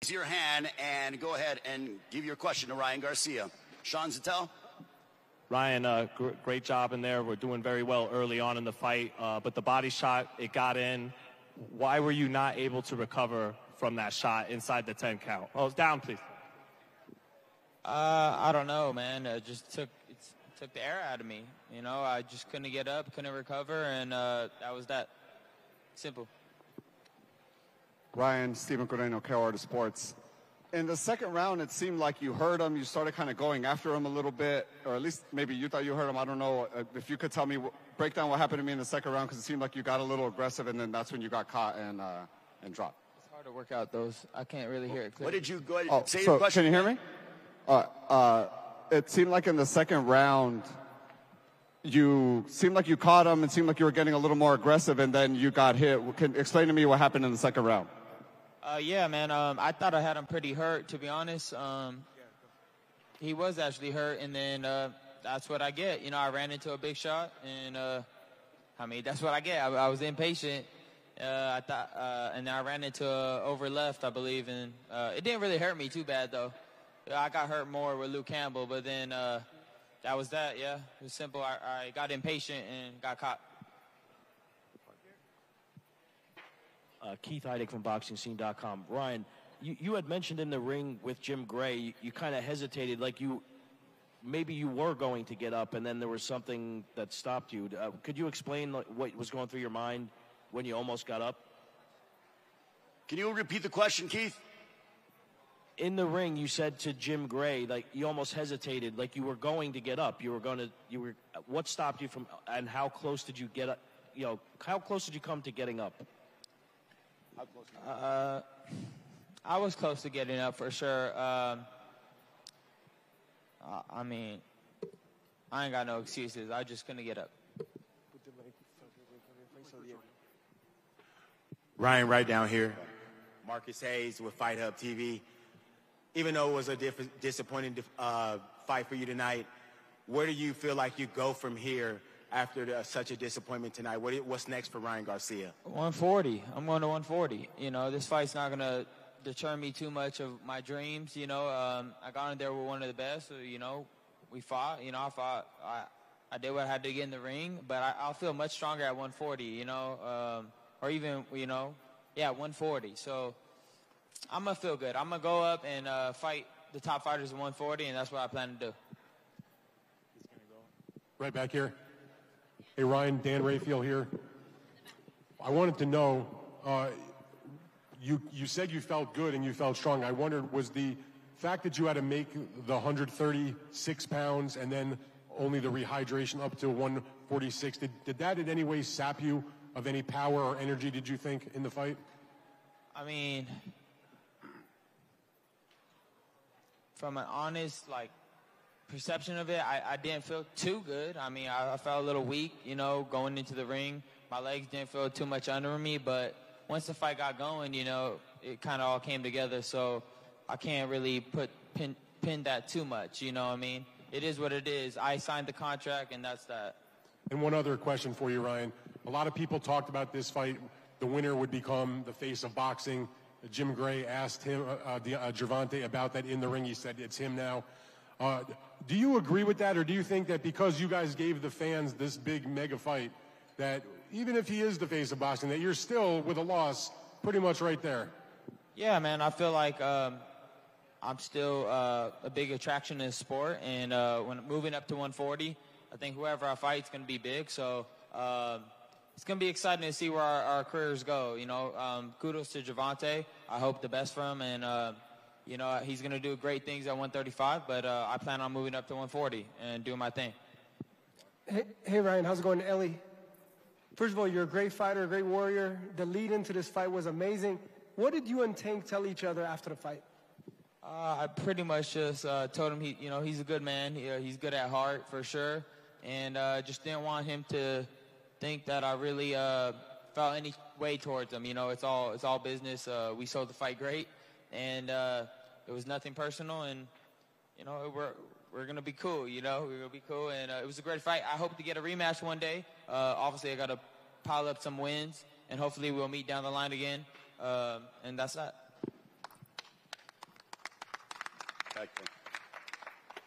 Raise your hand and go ahead and give your question to Ryan GARCIA. Sean Zattel. Ryan, great job in there. We're doing very well early on in the fight, but the body shot, it got in. Why were you not able to recover from that shot inside the 10 count? Oh, down, please. I don't know, man. It just took the air out of me. You know, I just couldn't get up, couldn't recover, and that was that. Simple. Ryan, Steven Coreno, Carolina Sports. In the second round, it seemed like you heard him. You started kind of going after him a little bit, or at least maybe you thought you heard him. I don't know. If you could tell me, break down what happened to me in the second round, because it seemed like you got a little aggressive, and then that's when you got caught and dropped. It's hard to work out those. I can't really hear it clearly. What did you go ahead say your question? Can you hear me? It seemed like in the second round, you seemed like you caught him. It seemed like you were getting a little more aggressive, and then you got hit. Explain to me what happened in the second round. Yeah, man. I thought I had him pretty hurt, to be honest. He was actually hurt, and then that's what I get. You know, I ran into a big shot, and I mean, that's what I get. I was impatient. I thought, and then I ran into over left, I believe, and it didn't really hurt me too bad though. I got hurt more with Luke Campbell, but then that was that. Yeah, it was simple. I got impatient and got caught. Keith Heidig from BoxingScene.com. Ryan, you had mentioned in the ring with Jim Gray, you kind of hesitated, like maybe you were going to get up and then there was something that stopped you. Could you explain what was going through your mind when you almost got up? Can you repeat the question, Keith? In the ring, you said to Jim Gray, like you almost hesitated, like you were going to get up. What stopped you from, and how close did you get up? You know, how close did you come to getting up? I was close to getting up for sure. I mean, I ain't got no excuses. I just couldn't get up. Ryan, right down here. Marcus Hayes with Fight Hub TV. Even though it was a disappointing fight for you tonight, where do you feel like you go from here after such a disappointment tonight? What's next for Ryan GARCIA? 140. I'm going to 140. You know, this fight's not going to deter me too much of my dreams. You know, I got in there with one of the best. So, you know, we fought. You know, I fought. I did what I had to get in the ring, but I'll feel much stronger at 140, you know, or even, you know, yeah, 140. So I'm going to feel good. I'm going to go up and fight the top fighters at 140, and that's what I plan to do. Right back here. Hey, Ryan, Dan Rayfield here. I wanted to know, you said you felt good and you felt strong. I wondered, was the fact that you had to make the 136 pounds and then only the rehydration up to 146, did that in any way sap you of any power or energy, did you think, in the fight? I mean, from an honest, like, perception of it, I didn't feel too good. I mean, I felt a little weak, you know, going into the ring. My legs didn't feel too much under me, but once the fight got going, you know, it kind of all came together. So I can't really pin that too much, you know what I mean? It is what it is. I signed the contract, and that's that. And one other question for you, Ryan. A lot of people talked about this fight. The winner would become the face of boxing. Jim Gray asked him, Gervonta, about that in the ring. He said it's him now. Do you agree with that, or do you think that because you guys gave the fans this big mega fight, that even if he is the face of boxing, that you're still, with a loss, pretty much right there? Yeah, man, I feel like I'm still a big attraction in the sport, and when moving up to 140, I think whoever I fight is going to be big, so it's going to be exciting to see where our careers go. You know, kudos to Gervonta. I hope the best for him, and you know, he's going to do great things at 135, but I plan on moving up to 140 and doing my thing. Hey, Ryan, how's it going? Ellie, first of all, you're a great fighter, a great warrior. The lead into this fight was amazing. What did you and Tank tell each other after the fight? I pretty much just told him he's a good man. He's good at heart for sure, and just didn't want him to think that I really felt any way towards him. You know, it's all business. We sold the fight great, and it was nothing personal, and you know, we're gonna be cool. You know, we're gonna be cool, and it was a great fight. I hope to get a rematch one day. Obviously, I got to pile up some wins, and hopefully we'll meet down the line again. And that's that.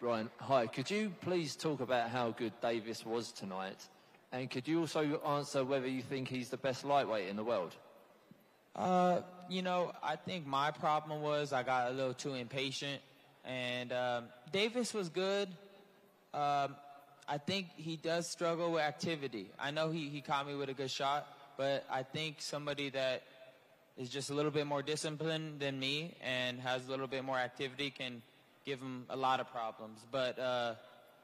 Ryan, hi. Could you please talk about how good Davis was tonight? And could you also answer whether you think he's the best lightweight in the world? You know, I think my problem was I got a little too impatient. And Davis was good. I think he does struggle with activity. I know he caught me with a good shot, but I think somebody that is just a little bit more disciplined than me and has a little bit more activity can give him a lot of problems. But,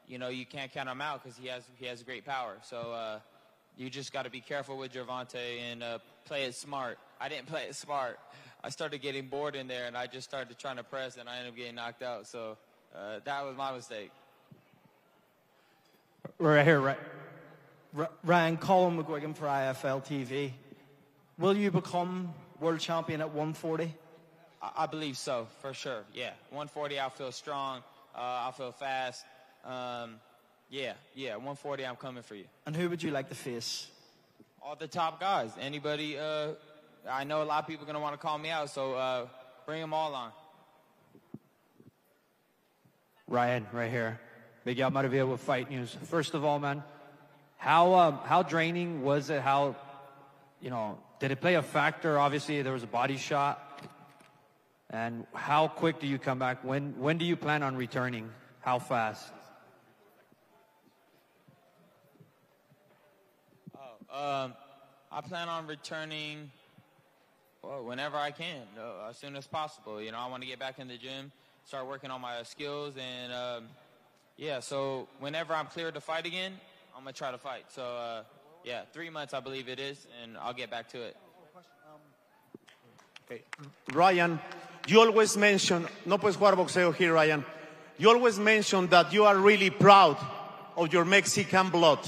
you know, you can't count him out because he has great power. So you just got to be careful with Gervonta and play it smart. I didn't play it smart. I started getting bored in there, and I just started trying to press, and I ended up getting knocked out. So that was my mistake. Right here, right. Ryan, Colin McGuigan for IFL TV. Will you become world champion at 140? I believe so, for sure. Yeah, 140, I'll feel strong. I'll feel fast. Yeah, 140, I'm coming for you. And who would you like to face? All the top guys. Anybody. I know a lot of people are going to want to call me out, so bring them all on. Ryan, right here. Miguel Maravilla with Fight News. First of all, man, how draining was it? How, you know, did it play a factor? Obviously, there was a body shot. And how quick do you come back? When do you plan on returning? How fast? I plan on returning whenever I can, as soon as possible. You know, I want to get back in the gym, start working on my skills, and yeah, so whenever I'm cleared to fight again, I'm going to try to fight. So, yeah, 3 months, I believe it is, and I'll get back to it. Okay. Ryan, you always mention, no puedes jugar boxeo here, Ryan. You always mention that you are really proud of your Mexican blood.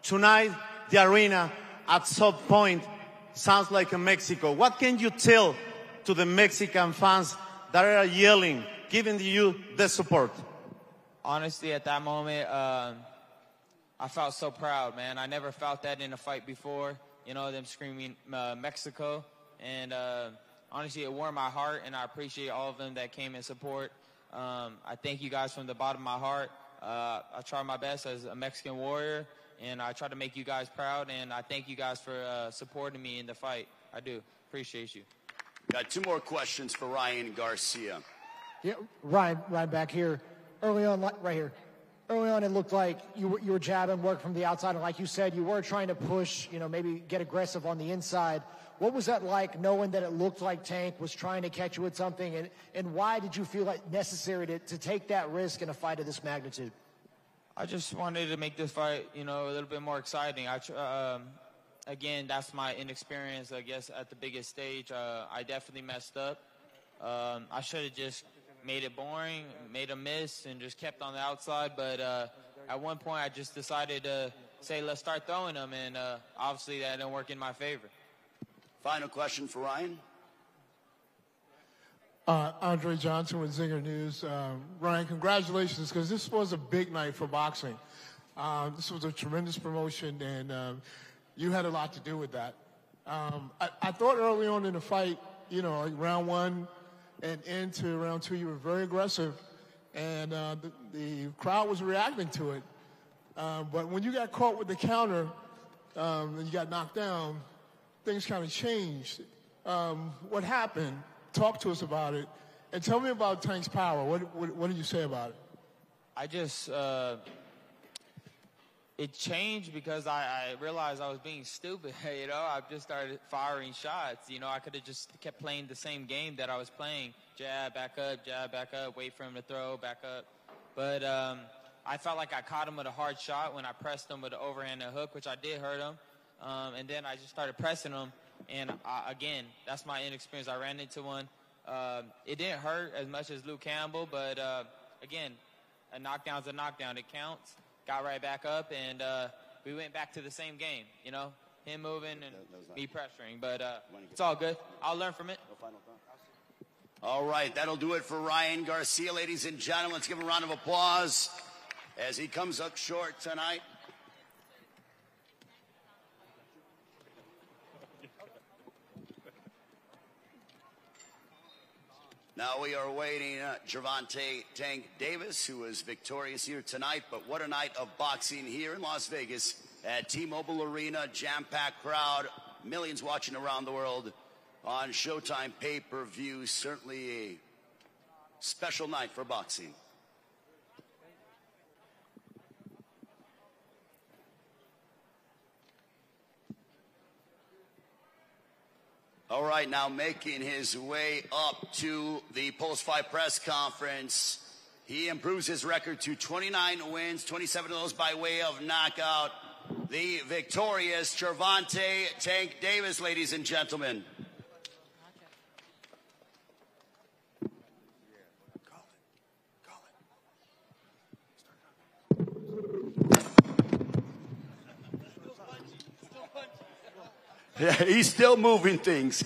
Tonight, the arena at some point sounds like a Mexico. What can you tell to the Mexican fans that are yelling, giving you the support? Honestly, at that moment, I felt so proud, man. I never felt that in a fight before, you know, them screaming Mexico. And honestly, it warmed my heart, and I appreciate all of them that came in support. I thank you guys from the bottom of my heart. I try my best as a Mexican warrior, and I try to make you guys proud, and I thank you guys for supporting me in the fight. I do. Appreciate you. Got two more questions for Ryan Garcia. Yeah, Ryan back here. Early on, right here. Early on, it looked like you were jabbing, work from the outside, and like you said, you were trying to push, you know, maybe get aggressive on the inside. What was that like, knowing that it looked like Tank was trying to catch you with something, and why did you feel like necessary to take that risk in a fight of this magnitude? I just wanted to make this fight, you know, a little bit more exciting. Again, that's my inexperience, I guess, at the biggest stage. I definitely messed up. I should have just made it boring, made a miss, and just kept on the outside. But at one point, I just decided to say, let's start throwing them, and obviously that didn't work in my favor. Final question for Ryan. Andre Johnson with Zinger News. Ryan, congratulations, because this was a big night for boxing. This was a tremendous promotion, and you had a lot to do with that. I thought early on in the fight, you know, like round one and into round two, you were very aggressive, and the crowd was reacting to it. But when you got caught with the counter and you got knocked down, things kind of changed. What happened? Talk to us about it, and tell me about Tank's power. What did you say about it? I just it changed because I realized I was being stupid. You know, I just started firing shots. You know, I could have just kept playing the same game that I was playing: jab, back up, wait for him to throw, back up. But I felt like I caught him with a hard shot when I pressed him with an overhand and hook, which I did hurt him. And then I just started pressing him. And again, that's my inexperience. I ran into one. It didn't hurt as much as Luke Campbell, but again, a knockdown's a knockdown. It counts. Got right back up, and we went back to the same game. You know, him moving and me pressuring. But it's all good. I'll learn from it. All right, that'll do it for Ryan Garcia, ladies and gentlemen. Let's give him a round of applause as he comes up short tonight. Now we we are waiting Gervonta "Tank" Davis, who was victorious here tonight. But what a night of boxing here in Las Vegas at T-Mobile Arena. Jam-packed crowd, millions watching around the world on Showtime pay-per-view. Certainly a special night for boxing. All right, now making his way up to the post-fight press conference. He improves his record to 29 wins, 27 of those by way of knockout. The victorious Gervonta "Tank" Davis, ladies and gentlemen. Yeah, he's still moving things.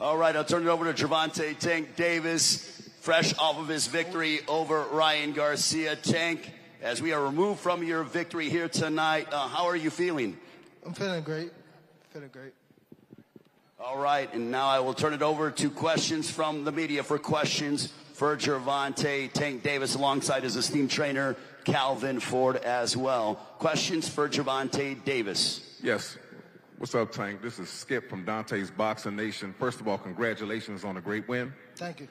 All right, I'll turn it over to Gervonta "Tank" Davis, fresh off of his victory over Ryan GARCIA. Tank, as we are removed from your victory here tonight, how are you feeling? I'm feeling great. Feeling great. All right, and now I will turn it over to questions from the media for questions for Gervonta "Tank" Davis alongside his esteemed trainer, Calvin Ford, as well. Questions for Gervonta Davis. Yes. What's up, Tank? This is Skip from Dante's Boxing Nation. First of all, congratulations on a great win. Thank you.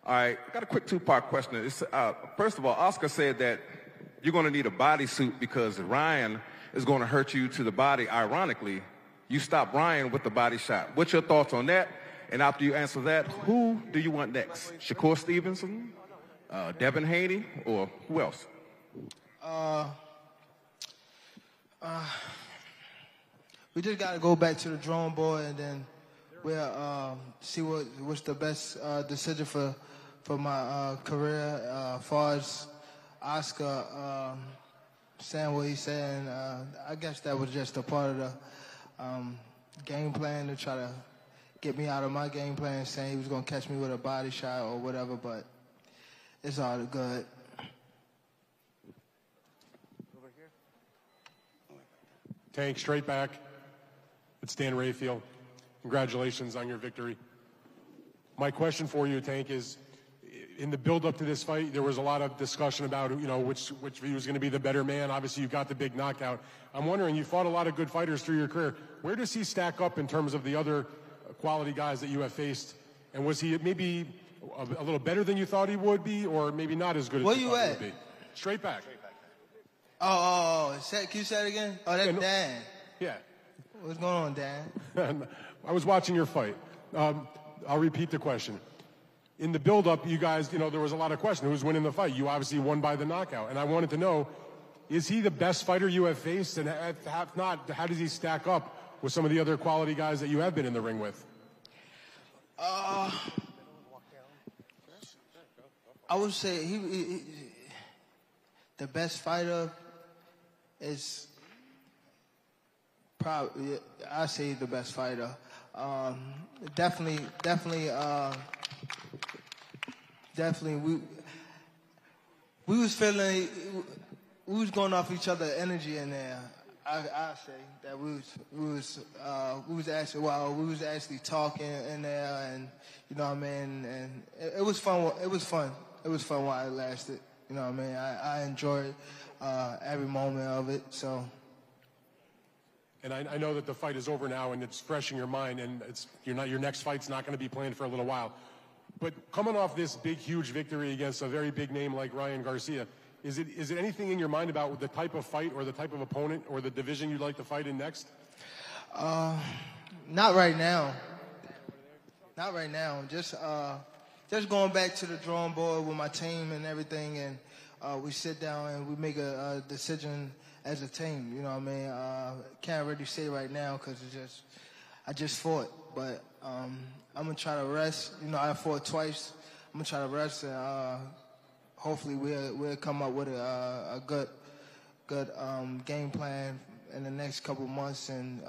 All right, got a quick two-part question. First of all, Oscar said that you're going to need a bodysuit because Ryan is going to hurt you to the body. Ironically, you stopped Ryan with the body shot. What's your thoughts on that? And after you answer that, who do you want next? Shakur Stevenson, Devin Haney, or who else? We just got to go back to the drawing board, and then we'll see what's the best decision for my career. As far as Oscar saying what he's saying, I guess that was just a part of the game plan to try to get me out of my game plan, saying he was going to catch me with a body shot or whatever, but it's all good. Tank, straight back. It's Dan Rayfield. Congratulations on your victory. My question for you, Tank, is in the build-up to this fight, there was a lot of discussion about, you know, which of you was going to be the better man. Obviously, you got the big knockout. I'm wondering, you fought a lot of good fighters through your career. Where does he stack up in terms of the other quality guys that you have faced? And was he maybe a little better than you thought he would be, or maybe not as good as you thought he would be? Straight back. Oh, can you say it again? Oh, that's Dan. Yeah. What's going on, Dan? I was watching your fight. I'll repeat the question. In the build-up, you guys, you know, there was a lot of question. Who's winning the fight? You obviously won by the knockout. And I wanted to know, is he the best fighter you have faced? And if not, how does he stack up with some of the other quality guys that you have been in the ring with? I would say he the best fighter is probably, I say the best fighter. Definitely, we was feeling, we was going off each other's energy in there. I say that we was actually talking in there, and you know what I mean, and it was fun. It was fun while it lasted. You know what I mean. I enjoyed every moment of it. So. And I know that the fight is over now, and it's fresh in your mind, and your next fight's not going to be planned for a little while. But coming off this big, huge victory against a very big name like Ryan GARCIA, is it anything in your mind about the type of fight or the type of opponent or the division you'd like to fight in next? Not right now. Not right now. Just going back to the drawing board with my team and everything, and we sit down and we make a decision as a team. You know what I mean? Can't really say right now because I just fought, but I'm gonna try to rest. You know, I fought twice. I'm gonna try to rest, and hopefully we'll come up with a good game plan in the next couple months and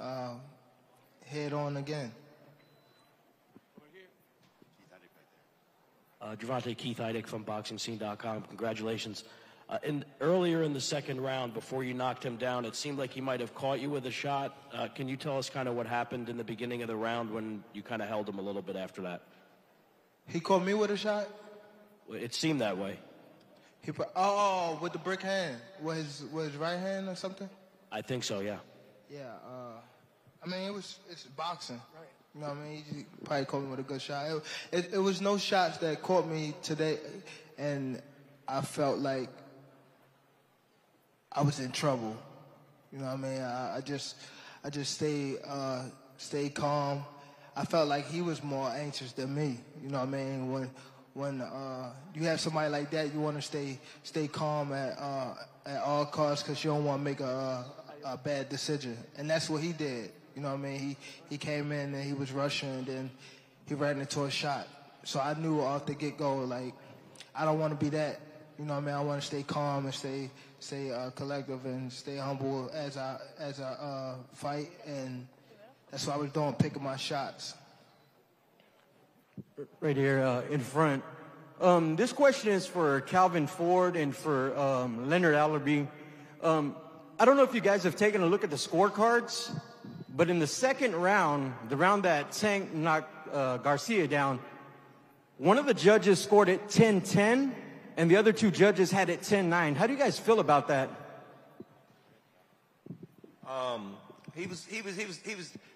head on again. Gervonta, Keith Heidick from BoxingScene.com. Congratulations. Earlier in the second round, before you knocked him down, it seemed like he might have caught you with a shot. Can you tell us kind of what happened in the beginning of the round when you kind of held him a little bit after that? He caught me with a shot? It seemed that way. He put, with the brick hand. Was his right hand or something? I think so, yeah. Yeah, I mean, it's boxing. Right. You know what I mean? He probably caught me with a good shot. It was no shots that caught me today, and I felt like I was in trouble. You know what I mean? I just stayed calm. I felt like he was more anxious than me. You know what I mean? When you have somebody like that, you want to stay calm at all costs because you don't want to make a bad decision. And that's what he did. You know what I mean? He came in and he was rushing, and then he ran into a shot. So I knew off the get-go, like, I don't want to be that. You know what I mean? I want to stay calm and stay collective and stay humble as I fight. And that's what I was doing, picking my shots. Right here in front. This question is for Calvin Ford and for Leonard Allerby. I don't know if you guys have taken a look at the scorecards, but in the second round, the round that Tank knocked Garcia down, one of the judges scored it 10-10, and the other two judges had it 10-9. How do you guys feel about that? He was.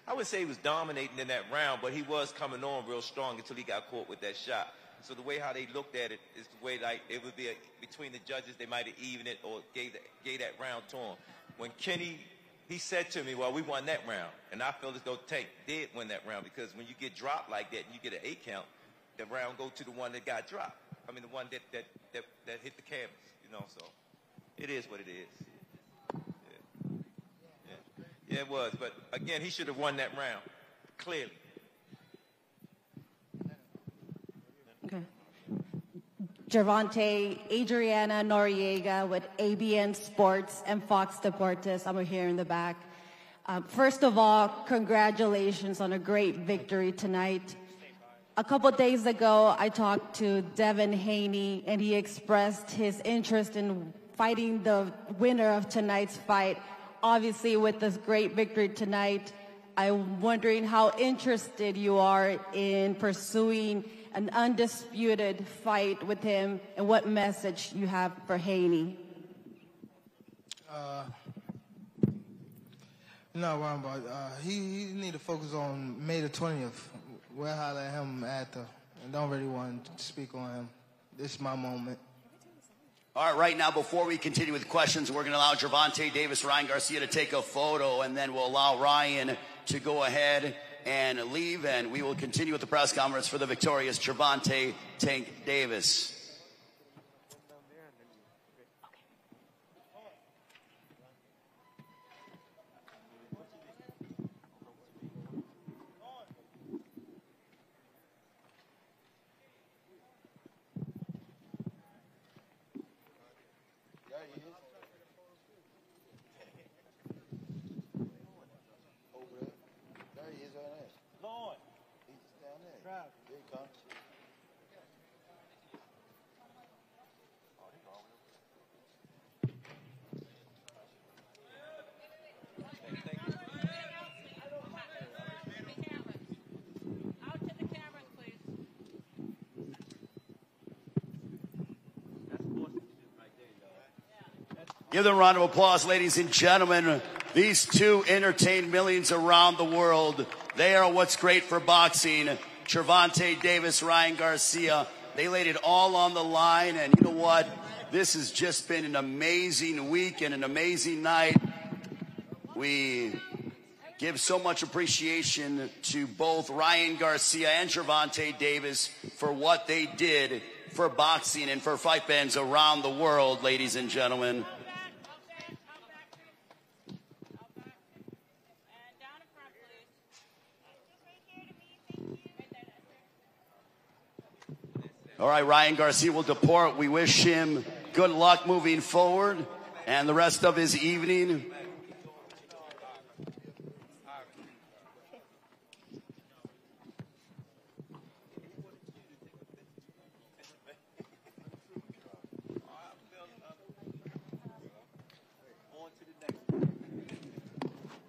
I would say he was dominating in that round, but he was coming on real strong until he got caught with that shot. So the way how they looked at it is the way like it would be between the judges. They might have evened it or gave that round to him. When Kenny, he said to me, "Well, we won that round," and I feel as though Tank did win that round because when you get dropped like that and you get an 8 count, the round go to the one that got dropped. I mean, the one that hit the canvas. You know, so it is what it is. Yeah, it was. But, again, he should have won that round, clearly. Okay. Gervonta, Adriana Noriega with ABN Sports and Fox Deportes. I'm here in the back. First of all, congratulations on a great victory tonight. A couple days ago, I talked to Devin Haney, and he expressed his interest in fighting the winner of tonight's fight. Obviously, with this great victory tonight, I'm wondering how interested you are in pursuing an undisputed fight with him and what message you have for Haney. No, worry about it. He need to focus on May the 20th. We'll holler at him after. I don't really want to speak on him. This is my moment. All right, right now, before we continue with questions, we're going to allow Gervonta Davis, Ryan Garcia to take a photo, and then we'll allow Ryan to go ahead and leave, and we will continue with the press conference for the victorious Gervonta Tank Davis. Give them a round of applause, ladies and gentlemen. These two entertain millions around the world. They are what's great for boxing. Gervonta Davis, Ryan Garcia, they laid it all on the line. And you know what? This has just been an amazing week and an amazing night. We give so much appreciation to both Ryan Garcia and Gervonta Davis for what they did for boxing and for fight fans around the world, ladies and gentlemen. All right, Ryan Garcia will depart. We wish him good luck moving forward and the rest of his evening.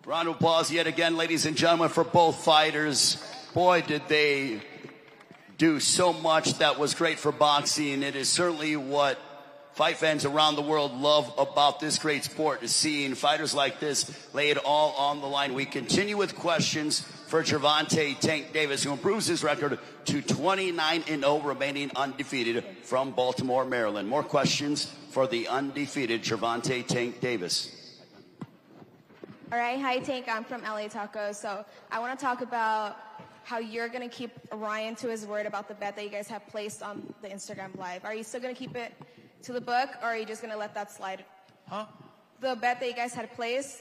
Round of applause yet again, ladies and gentlemen, for both fighters. Boy, did they do so much that was great for boxing. It is certainly what fight fans around the world love about this great sport, is seeing fighters like this lay it all on the line. We continue with questions for Gervonta "Tank" Davis, who improves his record to 29-0, remaining undefeated, from Baltimore, Maryland. More questions for the undefeated Gervonta "Tank" Davis. All right, hi Tank, I'm from LA Tacos. So I want to talk about how you're going to keep Ryan to his word about the bet that you guys have placed on the Instagram Live. Are you still going to keep it to the book, or are you just going to let that slide? Huh? The bet that you guys had placed,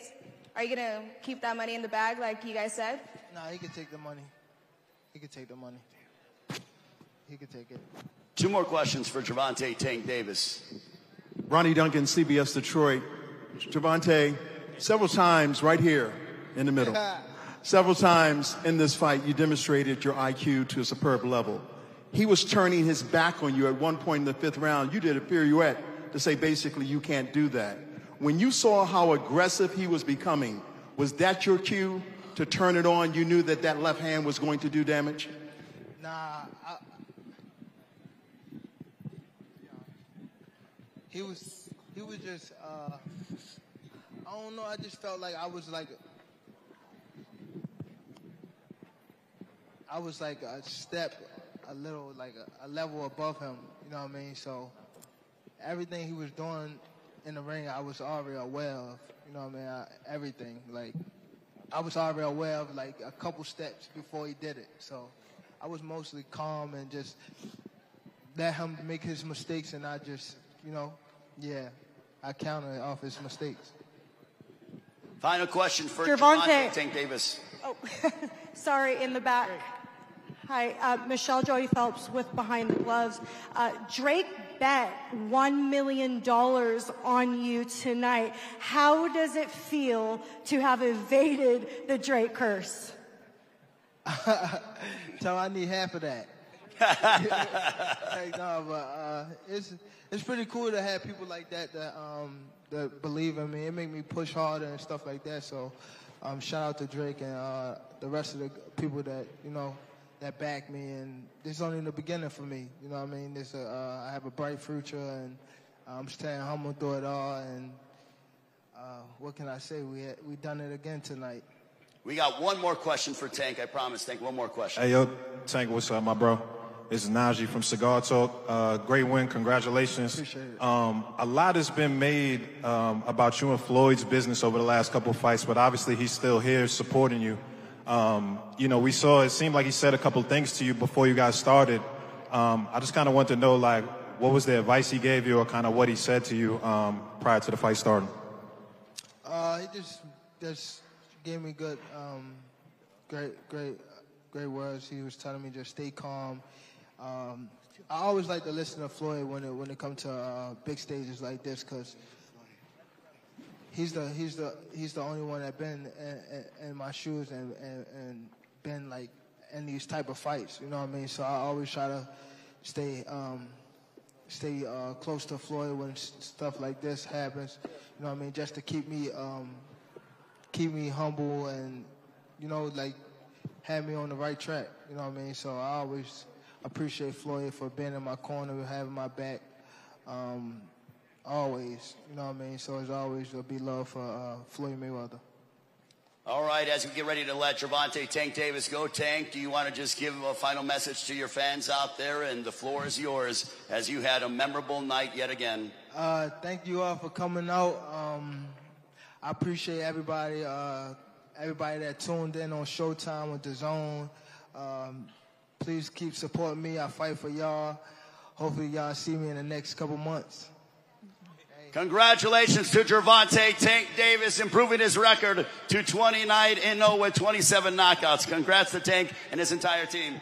are you going to keep that money in the bag like you guys said? Nah, he can take the money. He can take the money. He can take it. Two more questions for Gervonta "Tank" Davis. Ronnie Duncan, CBS Detroit. Gervonta, several times right here in the middle, several times in this fight, you demonstrated your IQ to a superb level. He was turning his back on you at one point in the 5th round. You did a pirouette to say basically you can't do that. When you saw how aggressive he was becoming, was that your cue to turn it on? You knew that that left hand was going to do damage? Nah, he was just, I don't know, I just felt like I was like a step, a little, like a level above him, you know what I mean? So everything he was doing in the ring, I was already aware of, you know what I mean? Everything, like, I was already aware of, like, a couple steps before he did it. So I was mostly calm and just let him make his mistakes, and I just, you know, yeah, I counted off his mistakes. Final question for Gervonta "Tank" Davis. Oh, sorry, in the back. Hi, Michelle Joy Phelps with Behind the Gloves. Drake bet $1 million on you tonight. How does it feel to have evaded the Drake curse? So I need half of that. Like, no, but it's pretty cool to have people like that that believe in me. It make me push harder and stuff like that. So shout out to Drake and the rest of the people that, you know, that back me. And this is only the beginning for me. You know what I mean? I have a bright future, and I'm staying humble through it all. And what can I say? We done it again tonight. We got one more question for Tank. I promise, Tank. One more question. Hey, yo, Tank, what's up, my bro? This is Najee from Cigar Talk. Great win. Congratulations. Appreciate it. A lot has been made about you and Floyd's business over the last couple of fights, but obviously he's still here supporting you. You know, we saw, it seemed like he said a couple of things to you before you guys started. I just kind of want to know, like, what was the advice he gave you, or kind of what he said to you prior to the fight starting? He just gave me good, great words. He was telling me just stay calm. I always like to listen to Floyd when it comes to big stages like this, because he's the only one that been in my shoes and been like in these type of fights. You know what I mean? So I always try to stay close to Floyd when stuff like this happens. You know what I mean? Just to keep me humble and, you know, like, have me on the right track. You know what I mean? So I always appreciate Floyd for being in my corner, having my back, always. You know what I mean? So it's always there'll be love for Floyd Mayweather. All right, as we get ready to let Gervonta "Tank" Davis go, Tank, do you want to just give a final message to your fans out there? And the floor is yours, as you had a memorable night yet again. Thank you all for coming out. I appreciate everybody that tuned in on Showtime with DAZN. Please keep supporting me. I fight for y'all. Hopefully y'all see me in the next couple months. Congratulations to Gervonta "Tank" Davis, improving his record to 29-0 with 27 knockouts. Congrats to Tank and his entire team.